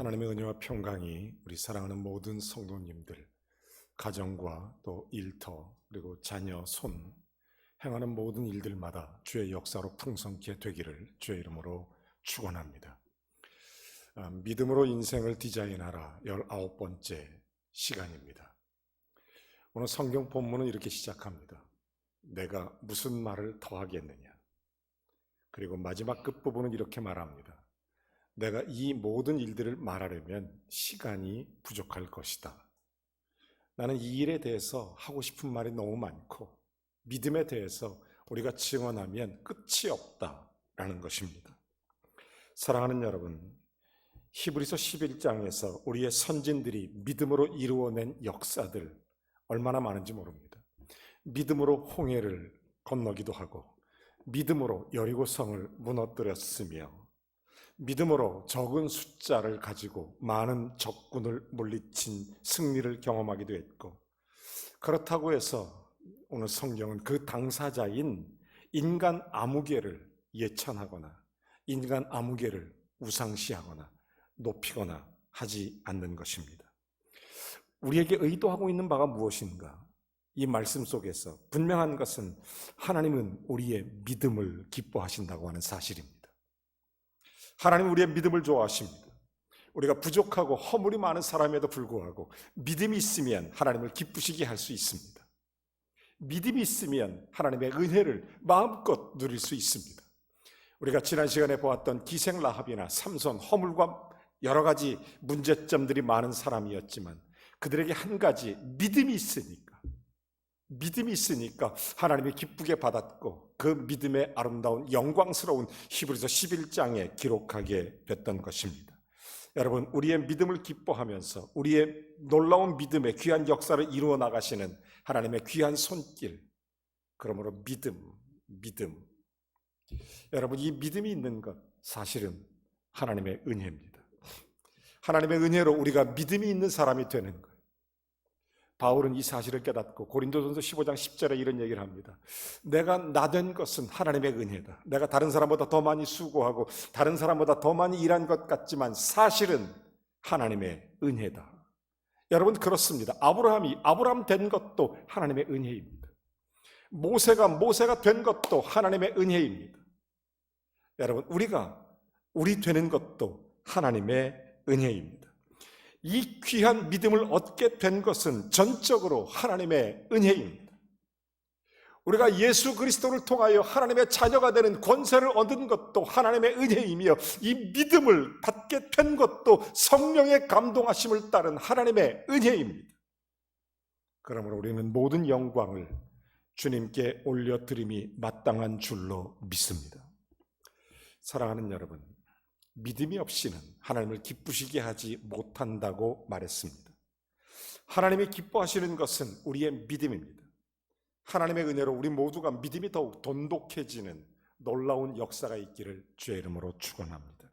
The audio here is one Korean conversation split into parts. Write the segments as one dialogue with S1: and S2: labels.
S1: 하나님의 은혜와 평강이 우리 사랑하는 모든 성도님들, 가정과 또 일터, 그리고 자녀, 손, 행하는 모든 일들마다 주의 역사로 풍성케 되기를 주의 이름으로 축원합니다. 믿음으로 인생을 디자인하라 19번째 시간입니다. 오늘 성경 본문은 이렇게 시작합니다. 내가 무슨 말을 더하겠느냐. 그리고 마지막 끝부분은 이렇게 말합니다. 내가 이 모든 일들을 말하려면 시간이 부족할 것이다. 나는 이 일에 대해서 하고 싶은 말이 너무 많고 믿음에 대해서 우리가 증언하면 끝이 없다라는 것입니다. 사랑하는 여러분, 히브리서 11장에서 우리의 선진들이 믿음으로 이루어낸 역사들 얼마나 많은지 모릅니다. 믿음으로 홍해를 건너기도 하고 믿음으로 여리고성을 무너뜨렸으며 믿음으로 적은 숫자를 가지고 많은 적군을 물리친 승리를 경험하기도 했고, 그렇다고 해서 오늘 성경은 그 당사자인 인간 아무개를 예찬하거나 인간 아무개를 우상시하거나 높이거나 하지 않는 것입니다. 우리에게 의도하고 있는 바가 무엇인가? 이 말씀 속에서 분명한 것은 하나님은 우리의 믿음을 기뻐하신다고 하는 사실입니다. 하나님은 우리의 믿음을 좋아하십니다. 우리가 부족하고 허물이 많은 사람에도 불구하고 믿음이 있으면 하나님을 기쁘시게 할 수 있습니다. 믿음이 있으면 하나님의 은혜를 마음껏 누릴 수 있습니다. 우리가 지난 시간에 보았던 기생 라합이나 삼손, 허물과 여러 가지 문제점들이 많은 사람이었지만 그들에게 한 가지 믿음이 있으니까 하나님이 기쁘게 받았고 그 믿음의 아름다운 영광스러운 히브리서 11장에 기록하게 됐던 것입니다. 여러분, 우리의 믿음을 기뻐하면서 우리의 놀라운 믿음의 귀한 역사를 이루어 나가시는 하나님의 귀한 손길, 그러므로 믿음. 여러분, 이 믿음이 있는 것 사실은 하나님의 은혜입니다. 하나님의 은혜로 우리가 믿음이 있는 사람이 되는 것. 바울은 이 사실을 깨닫고 고린도전서 15장 10절에 이런 얘기를 합니다. 내가 나된 것은 하나님의 은혜다. 내가 다른 사람보다 더 많이 수고하고 다른 사람보다 더 많이 일한 것 같지만 사실은 하나님의 은혜다. 여러분, 그렇습니다. 아브라함 된 것도 하나님의 은혜입니다. 모세가 된 것도 하나님의 은혜입니다. 여러분, 우리 되는 것도 하나님의 은혜입니다. 이 귀한 믿음을 얻게 된 것은 전적으로 하나님의 은혜입니다. 우리가 예수 그리스도를 통하여 하나님의 자녀가 되는 권세를 얻은 것도 하나님의 은혜이며 이 믿음을 받게 된 것도 성령의 감동하심을 따른 하나님의 은혜입니다. 그러므로 우리는 모든 영광을 주님께 올려드림이 마땅한 줄로 믿습니다. 사랑하는 여러분, 믿음이 없이는 하나님을 기쁘시게 하지 못한다고 말했습니다. 하나님이 기뻐하시는 것은 우리의 믿음입니다. 하나님의 은혜로 우리 모두가 믿음이 더욱 돈독해지는 놀라운 역사가 있기를 주의 이름으로 축원합니다.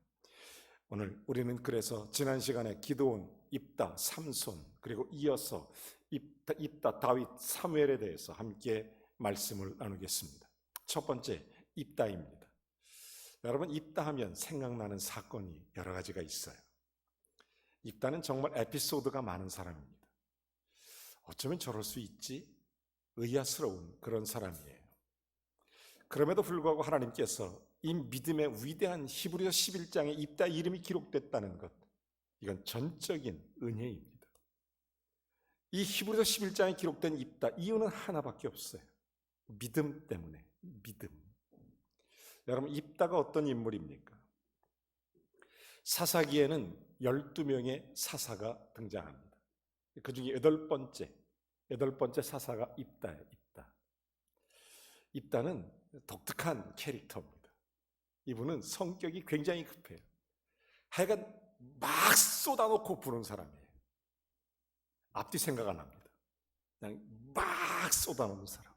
S1: 오늘 우리는 그래서 지난 시간에 기드온, 입다, 삼손, 그리고 이어서 입다, 다윗, 사무엘에 대해서 함께 말씀을 나누겠습니다. 첫 번째, 입다입니다. 여러분, 입다 하면 생각나는 사건이 여러 가지가 있어요. 입다는 정말 에피소드가 많은 사람입니다. 어쩌면 저럴 수 있지? 의아스러운 그런 사람이에요. 그럼에도 불구하고 하나님께서 이 믿음의 위대한 히브리서 11장에 입다 이름이 기록됐다는 것, 이건 전적인 은혜입니다. 이 히브리서 11장에 기록된 입다, 이유는 하나밖에 없어요. 믿음 때문에, 믿음. 여러분, 입다가 어떤 인물입니까? 사사기에는 12명의 사사가 등장합니다. 그 중에 여덟 번째 사사가 입다예요. 입다는 독특한 캐릭터입니다. 이분은 성격이 굉장히 급해요. 하여간 막 쏟아놓고 부른 사람이에요. 앞뒤 생각 안 합니다. 그냥 막 쏟아놓는 사람.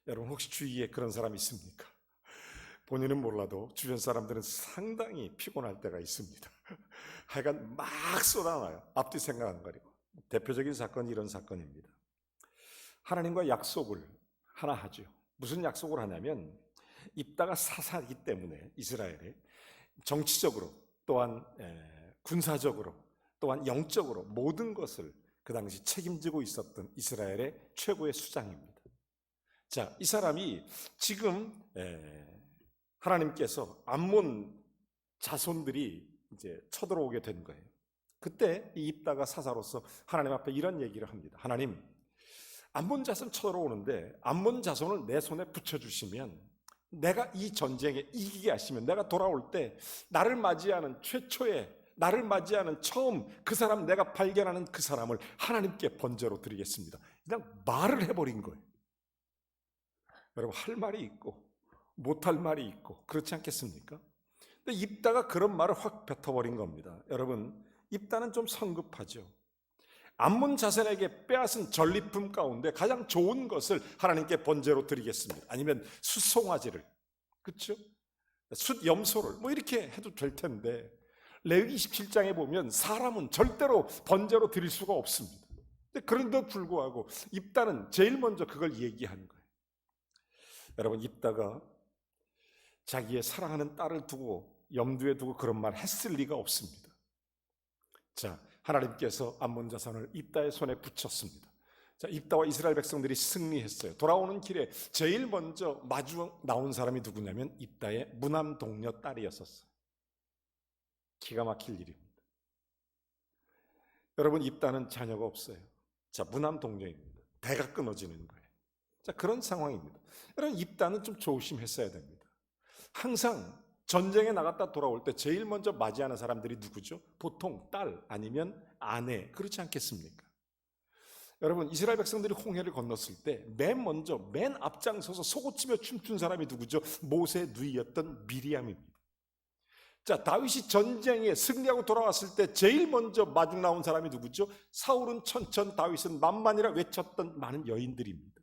S1: 여러분, 혹시 주위에 그런 사람 있습니까? 본인은 몰라도 주변 사람들은 상당히 피곤할 때가 있습니다. 하여간 막 쏟아놔요. 앞뒤 생각 안 가리고. 대표적인 사건이 이런 사건입니다. 하나님과 약속을 하나 하죠. 무슨 약속을 하냐면 입다가 사사이기 때문에 이스라엘에 정치적으로 또한 군사적으로 또한 영적으로 모든 것을 그 당시 책임지고 있었던 이스라엘의 최고의 수장입니다. 자, 이 사람이 지금 하나님께서 암몬 자손들이 이제 쳐들어오게 된 거예요. 그때 이 입다가 사사로서 하나님 앞에 이런 얘기를 합니다. 하나님, 암몬 자손 쳐들어오는데 암몬 자손을 내 손에 붙여주시면, 내가 이 전쟁에 이기게 하시면, 내가 돌아올 때 나를 맞이하는 최초의, 나를 맞이하는 처음 그 사람, 내가 발견하는 그 사람을 하나님께 번제로 드리겠습니다. 그냥 말을 해버린 거예요. 여러분, 할 말이 있고 못할 말이 있고 그렇지 않겠습니까? 근데 입다가 그런 말을 확 뱉어버린 겁니다. 여러분, 입다는 좀 성급하죠. 암몬 자손에게 빼앗은 전리품 가운데 가장 좋은 것을 하나님께 번제로 드리겠습니다. 아니면 숫송아지를, 그렇죠? 숫염소를 뭐 이렇게 해도 될 텐데, 레위기 27장에 보면 사람은 절대로 번제로 드릴 수가 없습니다. 그런데도 불구하고 입다는 제일 먼저 그걸 얘기한 거예요. 여러분, 입다가 자기의 사랑하는 딸을 두고 염두에 두고 그런 말 했을 리가 없습니다. 자, 하나님께서 암몬 자손을 입다의 손에 붙였습니다. 자, 입다와 이스라엘 백성들이 승리했어요. 돌아오는 길에 제일 먼저 마주 나온 사람이 누구냐면 입다의 무남 동료 딸이었었어요. 기가 막힐 일입니다. 여러분, 입다는 자녀가 없어요. 자, 무남 동료입니다. 배가 끊어지는 거예요. 자, 그런 상황입니다. 여러분, 입다는 좀 조심했어야 됩니다. 항상 전쟁에 나갔다 돌아올 때 제일 먼저 맞이하는 사람들이 누구죠? 보통 딸 아니면 아내, 그렇지 않겠습니까? 여러분, 이스라엘 백성들이 홍해를 건넜을 때 맨 앞장서서 속옷치며 춤춘 사람이 누구죠? 모세의 누이였던 미리암입니다. 자, 다윗이 전쟁에 승리하고 돌아왔을 때 제일 먼저 마중 나온 사람이 누구죠? 사울은 천천, 다윗은 만만이라 외쳤던 많은 여인들입니다.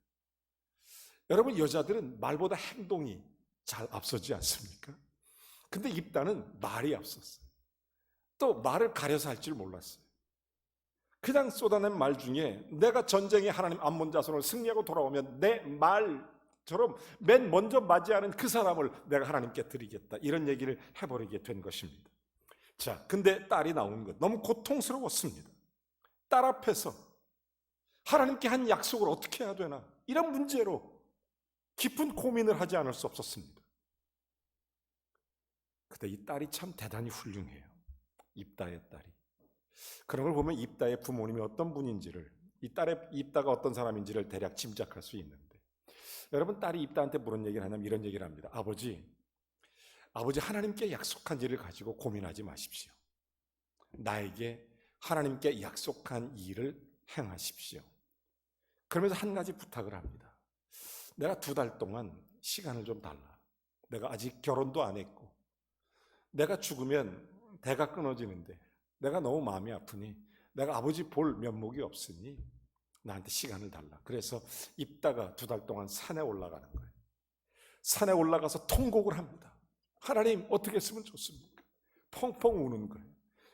S1: 여러분, 여자들은 말보다 행동이 잘 앞서지 않습니까? 근데 입다는 말이 앞섰어요. 또 말을 가려서 할 줄 몰랐어요. 그냥 쏟아낸 말 중에 내가 전쟁에 하나님 암몬 자손을 승리하고 돌아오면 내 말처럼 맨 먼저 맞이하는 그 사람을 내가 하나님께 드리겠다, 이런 얘기를 해버리게 된 것입니다. 자, 근데 딸이 나온 것 너무 고통스러웠습니다. 딸 앞에서 하나님께 한 약속을 어떻게 해야 되나, 이런 문제로 깊은 고민을 하지 않을 수 없었습니다. 근데 이 딸이 참 대단히 훌륭해요. 입다의 딸이. 그런 걸 보면 입다의 부모님이 어떤 분인지를, 입다가 어떤 사람인지를 대략 짐작할 수 있는데, 여러분, 딸이 입다한테 무슨 얘기를 하냐면 이런 얘기를 합니다. 아버지 하나님께 약속한 일을 가지고 고민하지 마십시오. 나에게 하나님께 약속한 일을 행하십시오. 그러면서 한 가지 부탁을 합니다. 내가 2달 동안 시간을 좀 달라. 내가 아직 결혼도 안 했고 내가 죽으면 대가 끊어지는데 내가 너무 마음이 아프니 내가 아버지 볼 면목이 없으니 나한테 시간을 달라. 그래서 입다가 2달 동안 산에 올라가는 거예요. 산에 올라가서 통곡을 합니다. 하나님, 어떻게 했으면 좋습니까? 펑펑 우는 거예요.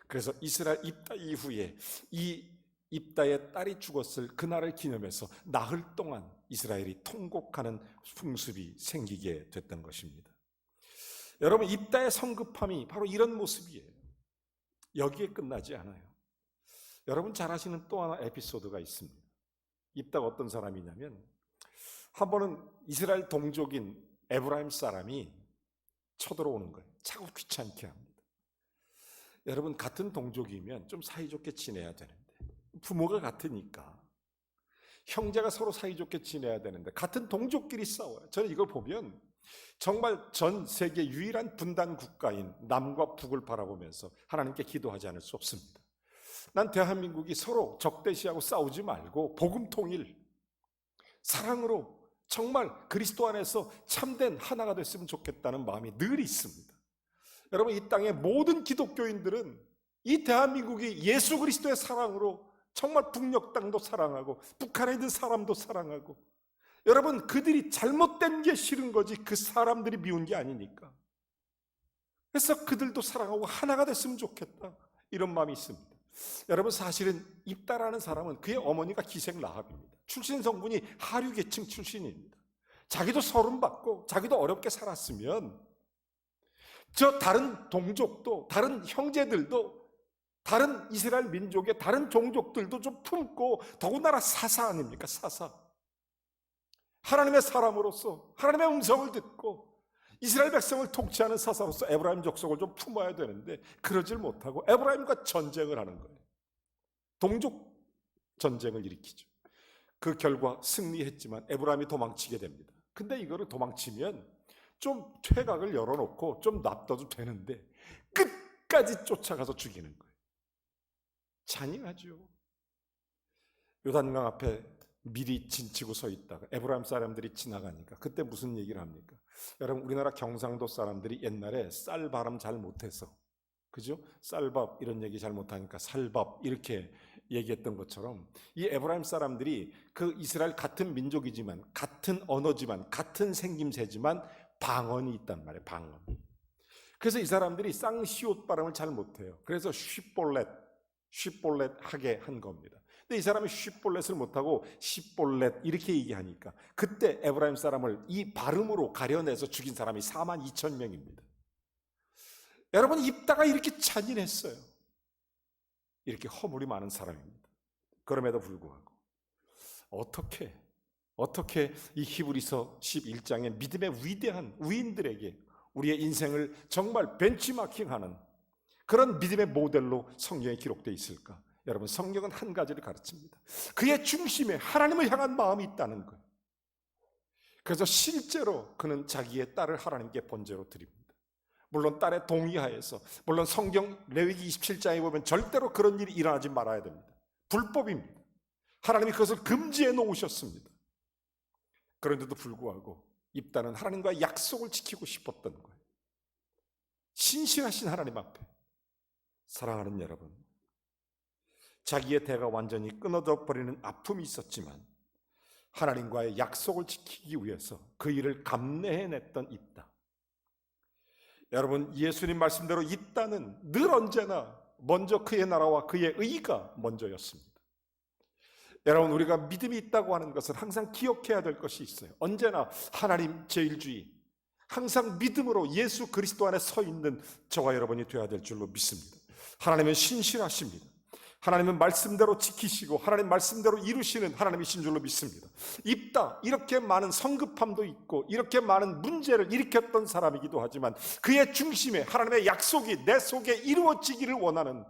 S1: 그래서 이스라엘 입다 이후에 이 입다의 딸이 죽었을 그날을 기념해서 나흘 동안 이스라엘이 통곡하는 풍습이 생기게 됐던 것입니다. 여러분, 입다의 성급함이 바로 이런 모습이에요. 여기에 끝나지 않아요. 여러분 잘 아시는 또 하나 에피소드가 있습니다. 입다가 어떤 사람이냐면, 한 번은 이스라엘 동족인 에브라임 사람이 쳐들어오는 거예요. 자꾸 귀찮게 합니다. 여러분, 같은 동족이면 좀 사이좋게 지내야 되는데, 부모가 같으니까 형제가 서로 사이좋게 지내야 되는데 같은 동족끼리 싸워요. 저는 이걸 보면 정말 전 세계 유일한 분단 국가인 남과 북을 바라보면서 하나님께 기도하지 않을 수 없습니다. 난 대한민국이 서로 적대시하고 싸우지 말고 복음 통일, 사랑으로 정말 그리스도 안에서 참된 하나가 됐으면 좋겠다는 마음이 늘 있습니다. 여러분, 이 땅의 모든 기독교인들은 이 대한민국이 예수 그리스도의 사랑으로 정말 북녘 땅도 사랑하고 북한에 있는 사람도 사랑하고, 여러분, 그들이 잘못된 게 싫은 거지 그 사람들이 미운 게 아니니까. 그래서 그들도 사랑하고 하나가 됐으면 좋겠다, 이런 마음이 있습니다. 여러분, 사실은 입다라는 사람은 그의 어머니가 기생 라합입니다. 출신 성분이 하류 계층 출신입니다. 자기도 서름받고 자기도 어렵게 살았으면 저 다른 동족도 다른 형제들도 다른 이스라엘 민족의 다른 종족들도 좀 품고, 더군다나 사사 아닙니까? 사사. 하나님의 사람으로서 하나님의 음성을 듣고 이스라엘 백성을 통치하는 사사로서 에브라임 족속을 좀 품어야 되는데 그러질 못하고 에브라임과 전쟁을 하는 거예요. 동족 전쟁을 일으키죠. 그 결과 승리했지만 에브라임이 도망치게 됩니다. 근데 이거를 도망치면 좀 퇴각을 열어놓고 좀 놔둬도 되는데 끝까지 쫓아가서 죽이는 거예요. 잔인하죠. 요단강 앞에 미리 진치고 서 있다가 에브라임 사람들이 지나가니까 그때 무슨 얘기를 합니까? 여러분, 우리나라 경상도 사람들이 옛날에 쌀 발음 잘 못해서, 그죠? 쌀밥 이런 얘기 잘 못하니까 살밥 이렇게 얘기했던 것처럼 이 에브라임 사람들이 그 이스라엘 같은 민족이지만 같은 언어지만 같은 생김새지만 방언이 있단 말이에요. 방언. 그래서 이 사람들이 쌍시옷 발음을 잘 못해요. 그래서 쉬볼렛 하게 한 겁니다. 근데 이 사람이 쉬볼렛을 못하고 시볼렛 이렇게 얘기하니까 그때 에브라임 사람을 이 발음으로 가려내서 죽인 사람이 42,000명입니다. 여러분, 입다가 이렇게 잔인했어요. 이렇게 허물이 많은 사람입니다. 그럼에도 불구하고 어떻게 이 히브리서 11장의 믿음의 위대한 위인들에게 우리의 인생을 정말 벤치마킹하는 그런 믿음의 모델로 성경에 기록되어 있을까? 여러분, 성경은 한 가지를 가르칩니다. 그의 중심에 하나님을 향한 마음이 있다는 거예요. 그래서 실제로 그는 자기의 딸을 하나님께 번제로 드립니다. 물론 딸의 동의하에서, 물론 성경 레위기 27장에 보면 절대로 그런 일이 일어나지 말아야 됩니다. 불법입니다. 하나님이 그것을 금지해 놓으셨습니다. 그런데도 불구하고 입다는 하나님과의 약속을 지키고 싶었던 거예요. 신실하신 하나님 앞에. 사랑하는 여러분, 자기의 대가 완전히 끊어져 버리는 아픔이 있었지만 하나님과의 약속을 지키기 위해서 그 일을 감내해냈던 입다. 여러분, 예수님 말씀대로 입다는 늘 언제나 먼저 그의 나라와 그의 의가 먼저였습니다. 여러분, 우리가 믿음이 있다고 하는 것은 항상 기억해야 될 것이 있어요. 언제나 하나님 제일주의, 항상 믿음으로 예수 그리스도 안에 서 있는 저와 여러분이 되어야 될 줄로 믿습니다. 하나님은 신실하십니다. 하나님은 말씀대로 지키시고 하나님 말씀대로 이루시는 하나님이신 줄로 믿습니다. 입다, 이렇게 많은 성급함도 있고 이렇게 많은 문제를 일으켰던 사람이기도 하지만 그의 중심에 하나님의 약속이 내 속에 이루어지기를 원하는,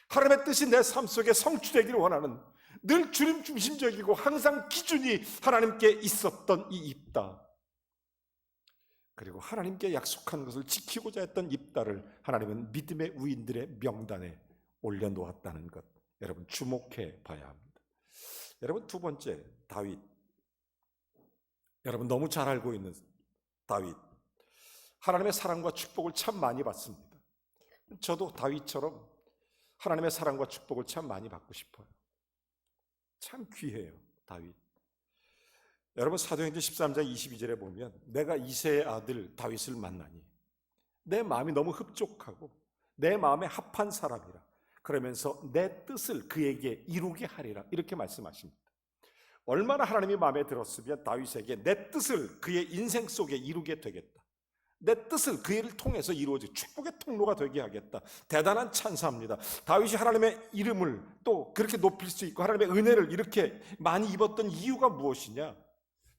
S1: 하나님의 뜻이 내 삶 속에 성취되기를 원하는, 늘 주님 중심적이고 항상 기준이 하나님께 있었던 이 입다, 그리고 하나님께 약속한 것을 지키고자 했던 입다를 하나님은 믿음의 우인들의 명단에 올려놓았다는 것, 여러분 주목해 봐야 합니다. 여러분, 두 번째, 다윗. 여러분 너무 잘 알고 있는 다윗, 하나님의 사랑과 축복을 참 많이 받습니다. 저도 다윗처럼 하나님의 사랑과 축복을 참 많이 받고 싶어요. 참 귀해요, 다윗. 여러분, 사도행전 13장 22절에 보면 내가 이새의 아들 다윗을 만나니 내 마음이 너무 흡족하고 내 마음에 합한 사람이라, 그러면서 내 뜻을 그에게 이루게 하리라, 이렇게 말씀하십니다. 얼마나 하나님이 마음에 들었으면 다윗에게 내 뜻을 그의 인생 속에 이루게 되겠다, 내 뜻을 그 일을 통해서 이루어져 축복의 통로가 되게 하겠다. 대단한 찬사입니다. 다윗이 하나님의 이름을 또 그렇게 높일 수 있고 하나님의 은혜를 이렇게 많이 입었던 이유가 무엇이냐?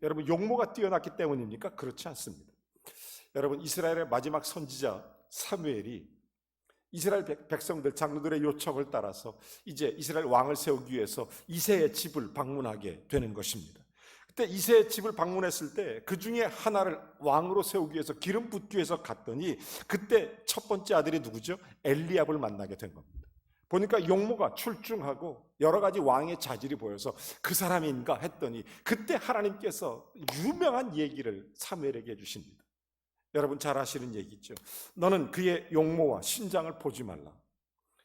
S1: 여러분, 용모가 뛰어났기 때문입니까? 그렇지 않습니다. 여러분, 이스라엘의 마지막 선지자 사무엘이 이스라엘 백성들, 장로들의 요청을 따라서 이제 이스라엘 왕을 세우기 위해서 이새의 집을 방문하게 되는 것입니다. 그때 이새의 집을 방문했을 때 그 중에 하나를 왕으로 세우기 위해서 기름 붓기 위해서 갔더니 그때 첫 번째 아들이 누구죠? 엘리압을 만나게 된 겁니다. 보니까 용모가 출중하고 여러 가지 왕의 자질이 보여서 그 사람인가 했더니 그때 하나님께서 유명한 얘기를 사무엘에게 해주십니다. 여러분 잘 아시는 얘기죠. 너는 그의 용모와 신장을 보지 말라.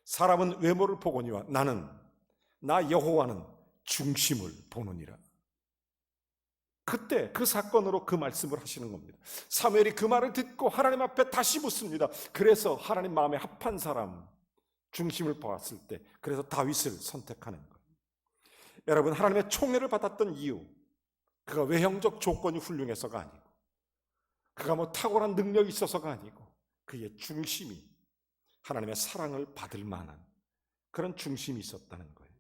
S1: 사람은 외모를 보거니와 나 여호와는 중심을 보느니라. 그때 그 사건으로 그 말씀을 하시는 겁니다. 사무엘이 그 말을 듣고 하나님 앞에 다시 묻습니다. 그래서 하나님 마음에 합한 사람 중심을 보았을 때, 그래서 다윗을 선택하는 거예요. 여러분, 하나님의 총애를 받았던 이유, 그가 외형적 조건이 훌륭해서가 아니고 그가 뭐 탁월한 능력이 있어서가 아니고 그의 중심이 하나님의 사랑을 받을 만한 그런 중심이 있었다는 거예요.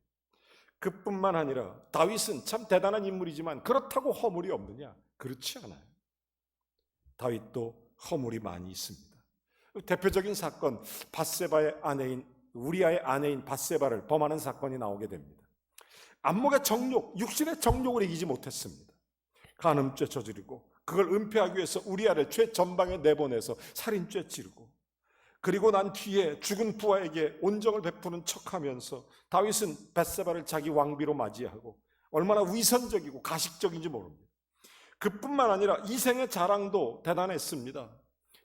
S1: 그뿐만 아니라 다윗은 참 대단한 인물이지만 그렇다고 허물이 없느냐? 그렇지 않아요. 다윗도 허물이 많이 있습니다. 대표적인 사건, 밧세바의 아내인 우리아의 아내인 밧세바를 범하는 사건이 나오게 됩니다. 안목의 정욕, 육신의 정욕을 이기지 못했습니다. 간음죄 저지르고 그걸 은폐하기 위해서 우리아를 죄 전방에 내보내서 살인죄 지르고, 그리고 난 뒤에 죽은 부하에게 온정을 베푸는 척하면서 다윗은 밧세바를 자기 왕비로 맞이하고 얼마나 위선적이고 가식적인지 모릅니다. 그뿐만 아니라 이생의 자랑도 대단했습니다.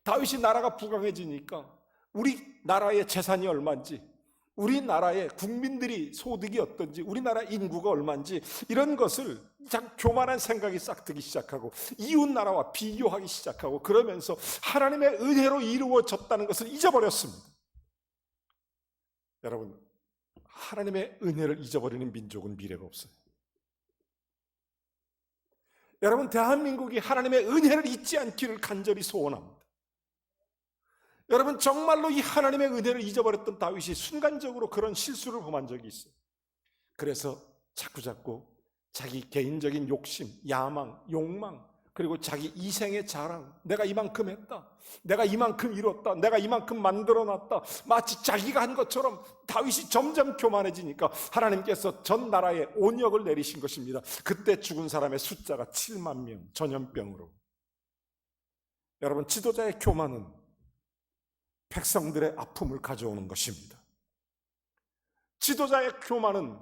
S1: 다윗이 나라가 부강해지니까 우리나라의 재산이 얼마인지, 우리나라의 국민들이 소득이 어떤지, 우리나라 인구가 얼마인지 이런 것을 참 교만한 생각이 싹 들기 시작하고 이웃나라와 비교하기 시작하고, 그러면서 하나님의 은혜로 이루어졌다는 것을 잊어버렸습니다. 여러분, 하나님의 은혜를 잊어버리는 민족은 미래가 없어요. 여러분, 대한민국이 하나님의 은혜를 잊지 않기를 간절히 소원합니다. 여러분, 정말로 이 하나님의 은혜를 잊어버렸던 다윗이 순간적으로 그런 실수를 범한 적이 있어요. 그래서 자꾸자꾸 자기 개인적인 욕심, 야망, 욕망, 그리고 자기 이생의 자랑, 내가 이만큼 했다, 내가 이만큼 이뤘다, 내가 이만큼 만들어놨다, 마치 자기가 한 것처럼 다윗이 점점 교만해지니까 하나님께서 전 나라에 온역을 내리신 것입니다. 그때 죽은 사람의 숫자가 7만 명, 전염병으로. 여러분, 지도자의 교만은 백성들의 아픔을 가져오는 것입니다. 지도자의 교만은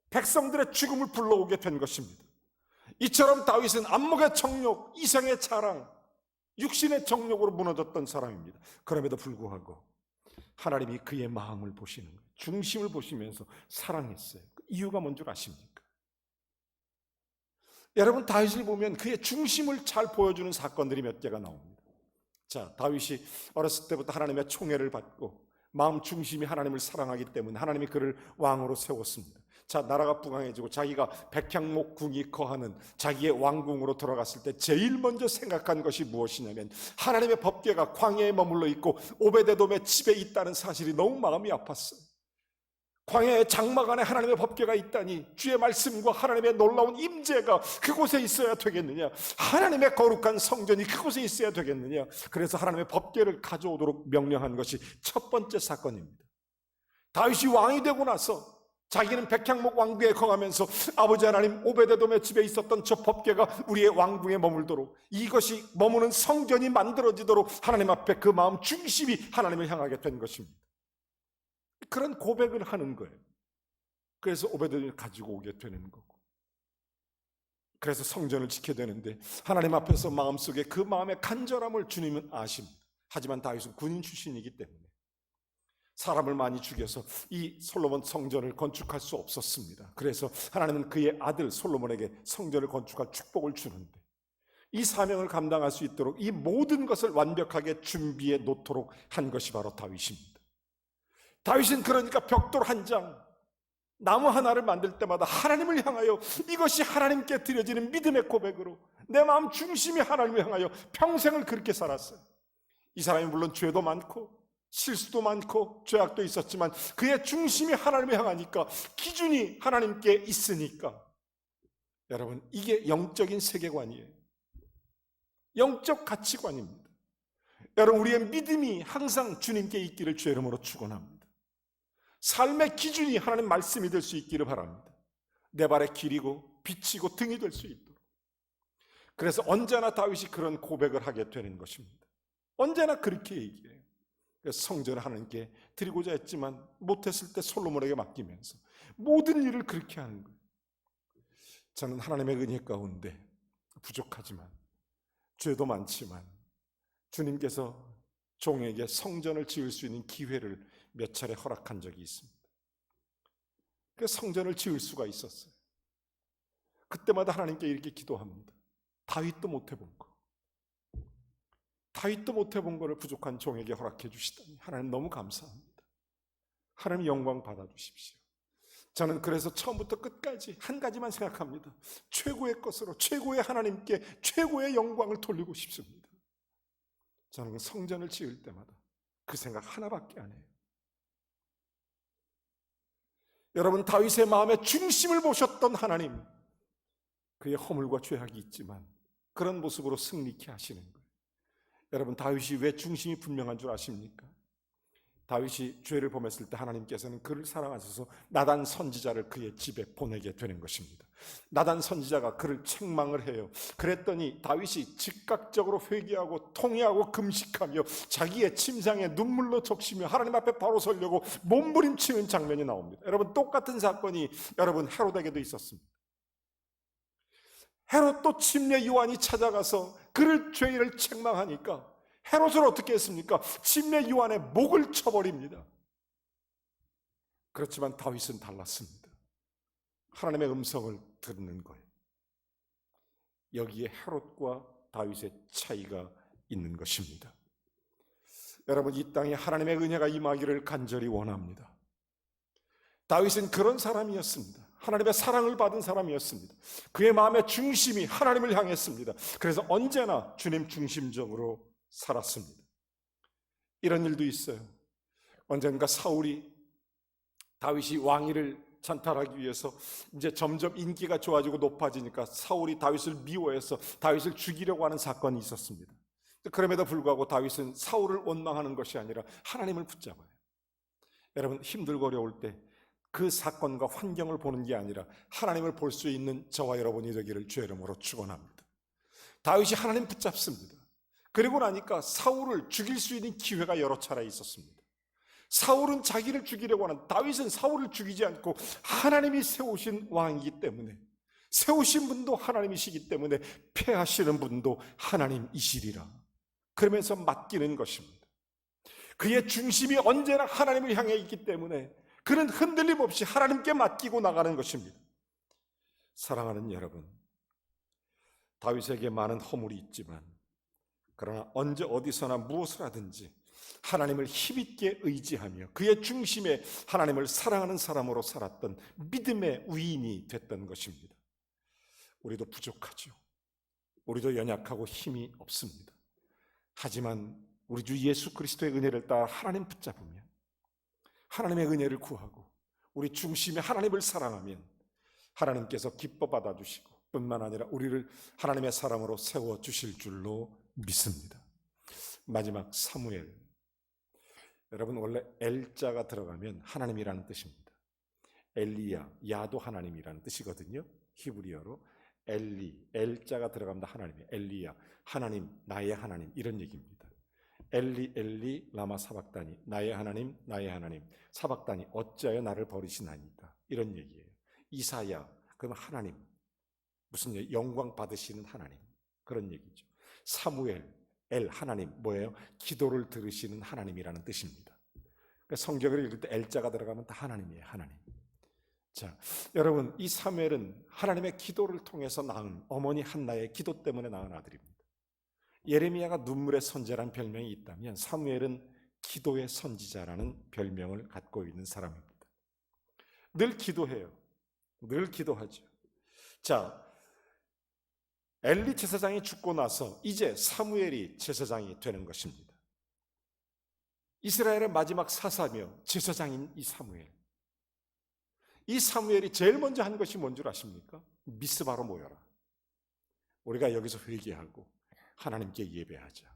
S1: 백성들의 죽음을 불러오게 된 것입니다. 이처럼 다윗은 안목의 정욕, 이생의 자랑, 육신의 정욕으로 무너졌던 사람입니다. 그럼에도 불구하고 하나님이 그의 마음을 보시는 거예요. 중심을 보시면서 사랑했어요. 이유가 뭔 줄 아십니까? 여러분, 다윗을 보면 그의 중심을 잘 보여주는 사건들이 몇 개가 나옵니다. 자, 다윗이 어렸을 때부터 하나님의 총애를 받고 마음 중심이 하나님을 사랑하기 때문에 하나님이 그를 왕으로 세웠습니다. 자, 나라가 부강해지고 자기가 백향목 궁이 거하는 자기의 왕궁으로 돌아갔을 때 제일 먼저 생각한 것이 무엇이냐면 하나님의 법궤가 광야에 머물러 있고 오베데돔의 집에 있다는 사실이 너무 마음이 아팠어요. 광야의 장막 안에 하나님의 법궤가 있다니, 주의 말씀과 하나님의 놀라운 임재가 그곳에 있어야 되겠느냐, 하나님의 거룩한 성전이 그곳에 있어야 되겠느냐. 그래서 하나님의 법궤를 가져오도록 명령한 것이 첫 번째 사건입니다. 다윗이 왕이 되고 나서 자기는 백향목 왕궁에 거하면서 아버지 하나님 오베데돔의 집에 있었던 저 법궤가 우리의 왕궁에 머물도록, 이것이 머무는 성전이 만들어지도록 하나님 앞에 그 마음 중심이 하나님을 향하게 된 것입니다. 그런 고백을 하는 거예요. 그래서 오베데돔을 가지고 오게 되는 거고, 그래서 성전을 지켜야 되는데 하나님 앞에서 마음속에 그 마음의 간절함을 주님은 아십니다. 하지만 다윗은 군인 출신이기 때문에 사람을 많이 죽여서 이 솔로몬 성전을 건축할 수 없었습니다. 그래서 하나님은 그의 아들 솔로몬에게 성전을 건축할 축복을 주는데, 이 사명을 감당할 수 있도록 이 모든 것을 완벽하게 준비해 놓도록 한 것이 바로 다윗입니다. 다윗은 그러니까 벽돌 한 장, 나무 하나를 만들 때마다 하나님을 향하여, 이것이 하나님께 드려지는 믿음의 고백으로 내 마음 중심이 하나님을 향하여 평생을 그렇게 살았어요. 이 사람이 물론 죄도 많고 실수도 많고 죄악도 있었지만 그의 중심이 하나님을 향하니까, 기준이 하나님께 있으니까, 여러분, 이게 영적인 세계관이에요. 영적 가치관입니다. 여러분, 우리의 믿음이 항상 주님께 있기를 주의 이름으로 축원합니다. 삶의 기준이 하나님 말씀이 될 수 있기를 바랍니다. 내 발의 길이고 빛이고 등이 될 수 있도록. 그래서 언제나 다윗이 그런 고백을 하게 되는 것입니다. 언제나 그렇게 얘기해요. 그래서 성전을 하나님께 드리고자 했지만 못했을 때 솔로몬에게 맡기면서 모든 일을 그렇게 하는 거예요. 저는 하나님의 은혜 가운데 부족하지만, 죄도 많지만 주님께서 종에게 성전을 지을 수 있는 기회를 몇 차례 허락한 적이 있습니다. 그 성전을 지을 수가 있었어요. 그때마다 하나님께 이렇게 기도합니다. 다윗도 못 해본 거, 다윗도 못 해본 거를 부족한 종에게 허락해 주시다니 하나님 너무 감사합니다. 하나님 영광 받아주십시오. 저는 그래서 처음부터 끝까지 한 가지만 생각합니다. 최고의 것으로 최고의 하나님께 최고의 영광을 돌리고 싶습니다. 저는 성전을 지을 때마다 그 생각 하나밖에 안 해요. 여러분, 다윗의 마음의 중심을 보셨던 하나님, 그의 허물과 죄악이 있지만 그런 모습으로 승리케 하시는 거예요. 여러분, 다윗이 왜 중심이 분명한 줄 아십니까? 다윗이 죄를 범했을 때 하나님께서는 그를 사랑하셔서 나단 선지자를 그의 집에 보내게 되는 것입니다. 나단 선지자가 그를 책망을 해요. 그랬더니 다윗이 즉각적으로 회개하고 통회하고 금식하며 자기의 침상에 눈물로 적시며 하나님 앞에 바로 서려고 몸부림치는 장면이 나옵니다. 여러분, 똑같은 사건이 여러분 헤롯에게도 있었습니다. 헤롯도 침례 요한이 찾아가서 그를 죄를 책망하니까 헤롯을 어떻게 했습니까? 침례 요한의 목을 쳐버립니다. 그렇지만 다윗은 달랐습니다. 하나님의 음성을 듣는 거예요. 여기에 헤롯과 다윗의 차이가 있는 것입니다. 여러분, 이 땅에 하나님의 은혜가 임하기를 간절히 원합니다. 다윗은 그런 사람이었습니다. 하나님의 사랑을 받은 사람이었습니다. 그의 마음의 중심이 하나님을 향했습니다. 그래서 언제나 주님 중심적으로 살았습니다. 이런 일도 있어요. 언젠가 사울이 다윗이 왕위를 찬탈하기 위해서 이제 점점 인기가 좋아지고 높아지니까 사울이 다윗을 미워해서 다윗을 죽이려고 하는 사건이 있었습니다. 그럼에도 불구하고 다윗은 사울을 원망하는 것이 아니라 하나님을 붙잡아요. 여러분, 힘들고 어려울 때 그 사건과 환경을 보는 게 아니라 하나님을 볼 수 있는 저와 여러분이 되기를 주의 이름으로 축원합니다. 다윗이 하나님 붙잡습니다. 그리고 나니까 사울을 죽일 수 있는 기회가 여러 차례 있었습니다. 사울은 자기를 죽이려고 하는, 다윗은 사울을 죽이지 않고 하나님이 세우신 왕이기 때문에, 세우신 분도 하나님이시기 때문에 패하시는 분도 하나님이시리라 그러면서 맡기는 것입니다. 그의 중심이 언제나 하나님을 향해 있기 때문에 그는 흔들림 없이 하나님께 맡기고 나가는 것입니다. 사랑하는 여러분, 다윗에게 많은 허물이 있지만 그러나 언제 어디서나 무엇을 하든지 하나님을 힘있게 의지하며 그의 중심에 하나님을 사랑하는 사람으로 살았던 믿음의 위인이 됐던 것입니다. 우리도 부족하죠. 우리도 연약하고 힘이 없습니다. 하지만 우리 주 예수 그리스도의 은혜를 따라 하나님 붙잡으면, 하나님의 은혜를 구하고 우리 중심에 하나님을 사랑하면 하나님께서 기뻐 받아주시고 뿐만 아니라 우리를 하나님의 사람으로 세워주실 줄로 믿습니다. 마지막 사무엘. 여러분, 원래 엘자가 들어가면 하나님이라는 뜻입니다. 엘리야, 야도 하나님이라는 뜻이거든요. 히브리어로 엘리, 엘자가 들어갑니다. 하나님이에요. 엘리야, 하나님, 나의 하나님, 이런 얘기입니다. 엘리 엘리 라마 사박다니, 나의 하나님 나의 하나님 사박다니 어찌하여 나를 버리시나이까, 이런 얘기예요. 이사야, 그건 하나님, 무슨 영광 받으시는 하나님, 그런 얘기죠. 사무엘, 엘, 하나님, 뭐예요? 기도를 들으시는 하나님이라는 뜻입니다. 그러니까 성경을 읽을 때 엘자가 들어가면 다 하나님이에요. 하나님. 자, 여러분, 이 사무엘은 하나님의 기도를 통해서 낳은, 어머니 한나의 기도 때문에 낳은 아들입니다. 예레미야가 눈물의 선지자라는 별명이 있다면 사무엘은 기도의 선지자라는 별명을 갖고 있는 사람입니다. 늘 기도해요. 늘 기도하죠. 자, 엘리 제사장이 죽고 나서 이제 사무엘이 제사장이 되는 것입니다. 이스라엘의 마지막 사사며 제사장인 이 사무엘. 이 사무엘이 제일 먼저 한 것이 뭔 줄 아십니까? 미스바로 모여라. 우리가 여기서 회개하고 하나님께 예배하자.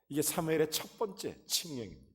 S1: 이게 사무엘의 첫 번째 칙령입니다.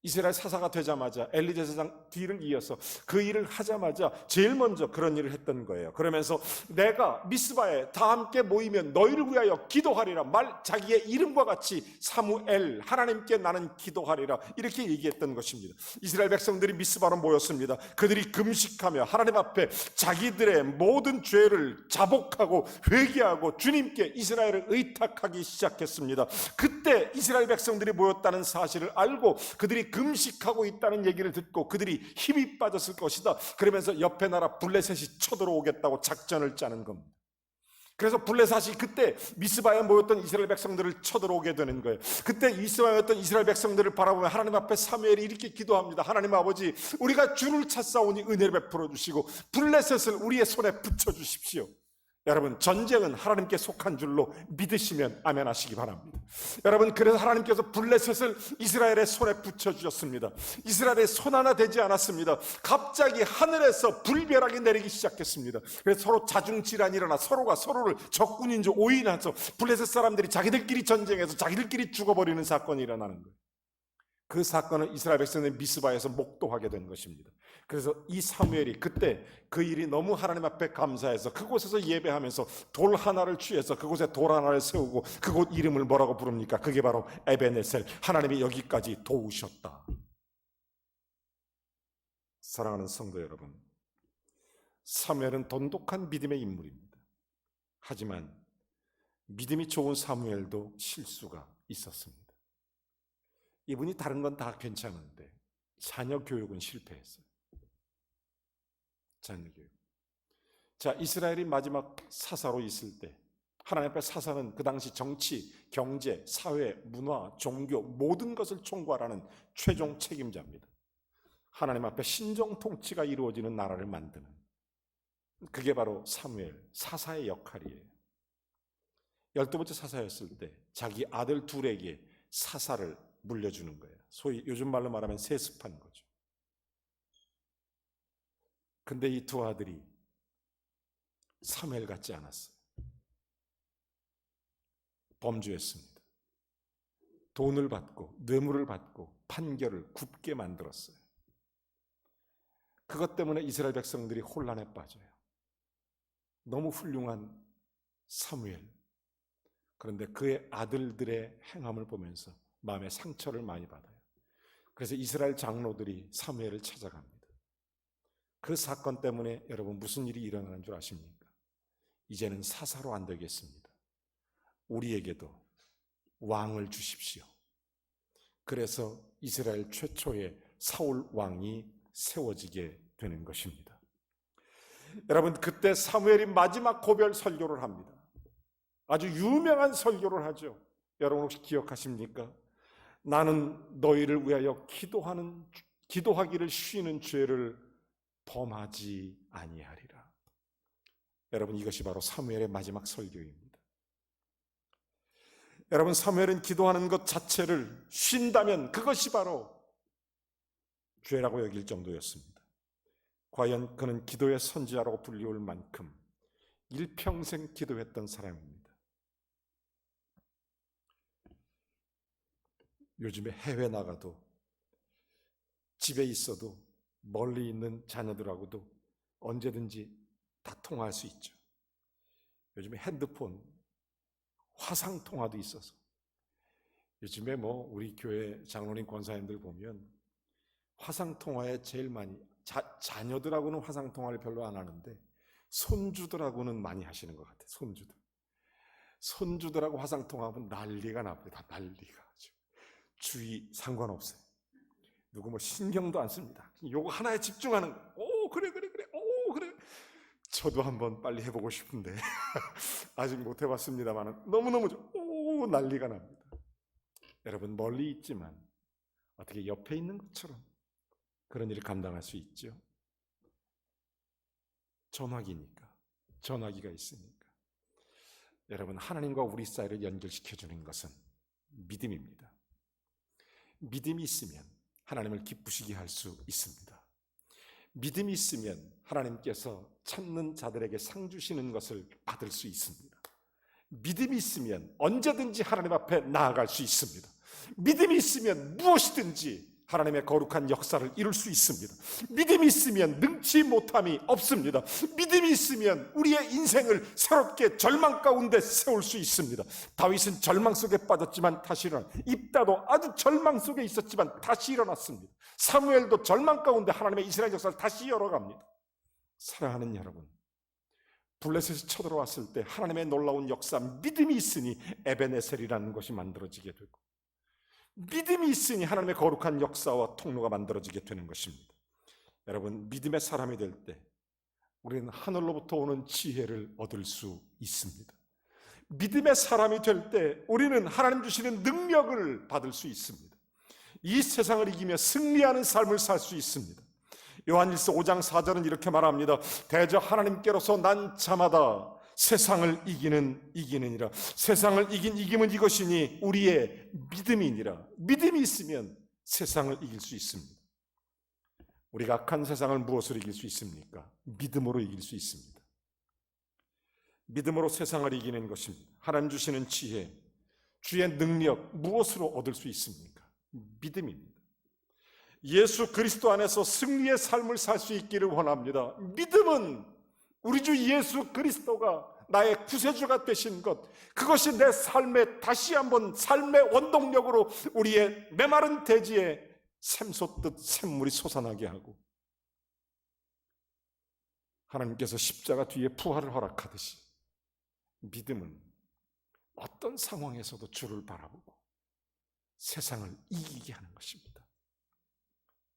S1: 이스라엘 사사가 되자마자 엘리 제사장 뒤를 이어서 그 일을 하자마자 제일 먼저 그런 일을 했던 거예요. 그러면서 내가 미스바에 다 함께 모이면 너희를 위하여 기도하리라, 자기의 이름과 같이 사무엘, 하나님께 나는 기도하리라, 이렇게 얘기했던 것입니다. 이스라엘 백성들이 미스바로 모였습니다. 그들이 금식하며 하나님 앞에 자기들의 모든 죄를 자복하고 회개하고 주님께 이스라엘을 의탁하기 시작했습니다. 그때 이스라엘 백성들이 모였다는 사실을 알고 그들이 금식하고 있다는 얘기를 듣고 그들이 힘이 빠졌을 것이다. 그러면서 옆에 나라 블레셋이 쳐들어오겠다고 작전을 짜는 겁니다. 그래서 블레셋이 그때 미스바에 모였던 이스라엘 백성들을 쳐들어오게 되는 거예요. 그때 미스바에 모였던 이스라엘 백성들을 바라보며 하나님 앞에 사무엘이 이렇게 기도합니다. 하나님 아버지, 우리가 주를 찾사오니 은혜를 베풀어 주시고 블레셋을 우리의 손에 붙여 주십시오. 여러분, 전쟁은 하나님께 속한 줄로 믿으시면 아멘 하시기 바랍니다. 여러분, 그래서 하나님께서 블레셋을 이스라엘의 손에 붙여주셨습니다. 이스라엘의 손 하나 되지 않았습니다. 갑자기 하늘에서 불벼락이 내리기 시작했습니다. 그래서 서로 자중질환이 일어나 서로가 서로를 적군인 줄 오인해서 블레셋 사람들이 자기들끼리 전쟁해서 자기들끼리 죽어버리는 사건이 일어나는 거예요. 그 사건을 이스라엘 백성들이 미스바에서 목도하게 된 것입니다. 그래서 이 사무엘이 그때 그 일이 너무 하나님 앞에 감사해서 그곳에서 예배하면서 돌 하나를 취해서 그곳에 돌 하나를 세우고 그곳 이름을 뭐라고 부릅니까? 그게 바로 에베네셀, 하나님이 여기까지 도우셨다. 사랑하는 성도 여러분, 사무엘은 돈독한 믿음의 인물입니다. 하지만 믿음이 좋은 사무엘도 실수가 있었습니다. 이분이 다른 건 다 괜찮은데 자녀 교육은 실패했어요. 자녀 교육. 자, 이스라엘이 마지막 사사로 있을 때 하나님 앞에 사사는 그 당시 정치, 경제, 사회, 문화, 종교 모든 것을 총괄하는 최종 책임자입니다. 하나님 앞에 신정 통치가 이루어지는 나라를 만드는, 그게 바로 사무엘 사사의 역할이에요. 12번째 사사였을 때 자기 아들 둘에게 사사를 물려주는 거예요. 소위 요즘 말로 말하면 세습한 거죠. 근데 이 두 아들이 사무엘 같지 않았어요. 범죄했습니다. 돈을 받고 뇌물을 받고 판결을 굽게 만들었어요. 그것 때문에 이스라엘 백성들이 혼란에 빠져요. 너무 훌륭한 사무엘, 그런데 그의 아들들의 행함을 보면서 마음의 상처를 많이 받아요. 그래서 이스라엘 장로들이 사무엘을 찾아갑니다. 그 사건 때문에 여러분 무슨 일이 일어나는 줄 아십니까? 이제는 사사로 안 되겠습니다. 우리에게도 왕을 주십시오. 그래서 이스라엘 최초의 사울 왕이 세워지게 되는 것입니다. 여러분, 그때 사무엘이 마지막 고별 설교를 합니다. 아주 유명한 설교를 하죠. 여러분 혹시 기억하십니까? 나는 너희를 위하여 기도하기를 쉬는 죄를 범하지 아니하리라. 여러분, 이것이 바로 사무엘의 마지막 설교입니다. 여러분, 사무엘은 기도하는 것 자체를 쉰다면 그것이 바로 죄라고 여길 정도였습니다. 과연 그는 기도의 선지자라고 불리울 만큼 일평생 기도했던 사람입니다. 요즘에 해외 나가도 집에 있어도 멀리 있는 자녀들하고도 언제든지 다 통화할 수 있죠. 요즘에 핸드폰, 화상통화도 있어서 요즘에 우리 교회 장로님 권사님들 보면 화상통화에 제일 많이 자녀들하고는 화상통화를 별로 안 하는데 손주들하고는 많이 하시는 것 같아요. 손주들하고 화상통화하면 난리가 납니다. 난리가. 주의 상관없어요. 누구 신경도 안 씁니다. 요거 하나에 집중하는, 그래. 저도 한번 빨리 해보고 싶은데 아직 못 해봤습니다만 너무너무 난리가 납니다. 여러분, 멀리 있지만 어떻게 옆에 있는 것처럼 그런 일을 감당할 수 있죠? 전화기가 있으니까. 여러분, 하나님과 우리 사이를 연결시켜주는 것은 믿음입니다. 믿음이 있으면 하나님을 기쁘시게 할 수 있습니다. 믿음이 있으면 하나님께서 찾는 자들에게 상 주시는 것을 받을 수 있습니다. 믿음이 있으면 언제든지 하나님 앞에 나아갈 수 있습니다. 믿음이 있으면 무엇이든지 하나님의 거룩한 역사를 이룰 수 있습니다. 믿음이 있으면 능치 못함이 없습니다. 믿음이 있으면 우리의 인생을 새롭게 절망 가운데 세울 수 있습니다. 다윗은 절망 속에 빠졌지만 다시 입다도 아주 절망 속에 있었지만 다시 일어났습니다. 사무엘도 절망 가운데 하나님의 이스라엘 역사를 다시 열어갑니다. 사랑하는 여러분, 블레셋이 쳐들어왔을 때 하나님의 놀라운 역사, 믿음이 있으니 에베네셀이라는 것이 만들어지게 되고, 믿음이 있으니 하나님의 거룩한 역사와 통로가 만들어지게 되는 것입니다. 여러분, 믿음의 사람이 될 때 우리는 하늘로부터 오는 지혜를 얻을 수 있습니다. 믿음의 사람이 될 때 우리는 하나님 주시는 능력을 받을 수 있습니다. 이 세상을 이기며 승리하는 삶을 살 수 있습니다. 요한일서 5장 4절은 이렇게 말합니다. 대저 하나님께로서 난 자마다 세상을 이기느니라. 세상을 이김은 이것이니 우리의 믿음이니라. 믿음이 있으면 세상을 이길 수 있습니다. 우리가 악한 세상을 무엇으로 이길 수 있습니까? 믿음으로 이길 수 있습니다. 믿음으로 세상을 이기는 것입니다. 하나님 주시는 지혜, 주의 능력 무엇으로 얻을 수 있습니까? 믿음입니다. 예수 그리스도 안에서 승리의 삶을 살 수 있기를 원합니다. 믿음은 우리 주 예수 그리스도가 나의 구세주가 되신 것, 그것이 내 삶에 다시 한번 삶의 원동력으로 우리의 메마른 대지에 샘솟듯 샘물이 솟아나게 하고, 하나님께서 십자가 뒤에 부활을 허락하듯이 믿음은 어떤 상황에서도 주를 바라보고 세상을 이기게 하는 것입니다.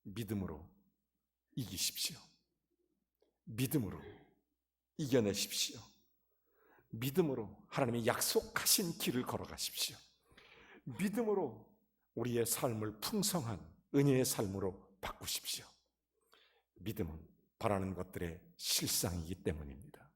S1: 믿음으로 이기십시오. 믿음으로 이겨내십시오. 믿음으로 하나님의 약속하신 길을 걸어가십시오. 믿음으로 우리의 삶을 풍성한 은혜의 삶으로 바꾸십시오. 믿음은 바라는 것들의 실상이기 때문입니다.